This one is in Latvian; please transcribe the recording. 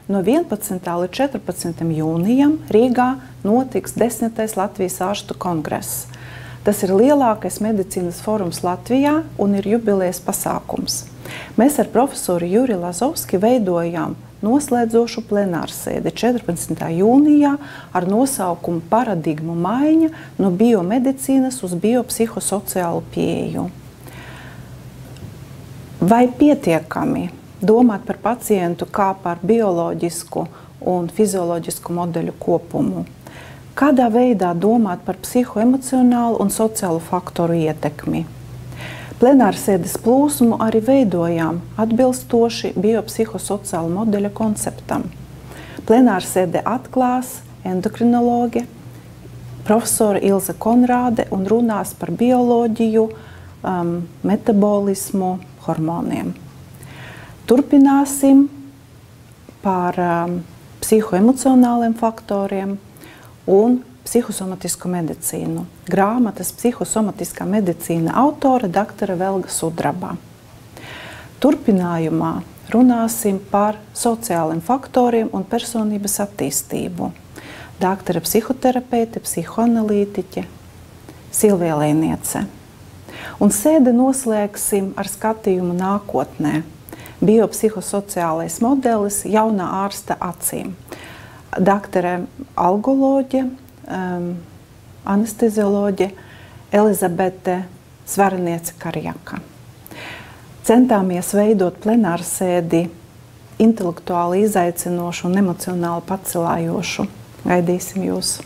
no 11. līdz 14. jūnijam Rīgā notiks 10. Latvijas ārstu kongress. Tas ir lielākais medicīnas forums Latvijā un ir jubilejas pasākums. Mēs ar profesoru Juriju Lazovski veidojām noslēdzošu plenārsēdi 14. jūnijā ar nosaukumu Paradigmu maiņa no biomedicīnas uz biopsihosociālu pieeju. Vai pietiekami domāt par pacientu kā par bioloģisku un fizioloģisku modeļu kopumu? Kādā veidā domāt par psihoemocionālu un sociālu faktoru ietekmi? Plenārsēdes plūsmu arī veidojām atbilstoši biopsihosociāla modeļa konceptam. Plenārsēde atklās endokrinologe profesora Ilze Konrāde un runās par bioloģiju, metabolismu, hormoniem. Turpināsim par psihoemocionāliem faktoriem un psihosomatisko medicīnu. Grāmatas Psihosomatiskā medicīna autore dr. Velga Sudraba. Turpinājumā runāsim par sociāliem faktoriem un personības attīstību. Doktora psihoterapeite, psihoanalītiķe Silvija Lēniece. Un sēdi noslēgsim ar skatījumu nākotnē. Biopsihosociālais modelis jaunā ārsta acīm. Doktore algoloģe, anestezioloģe Elizabete Svarniece Karjaka. Centāmies veidot plenārsēdi intelektuāli izaicinošu un emocionāli pacelājošu. Gaidīsim jūs!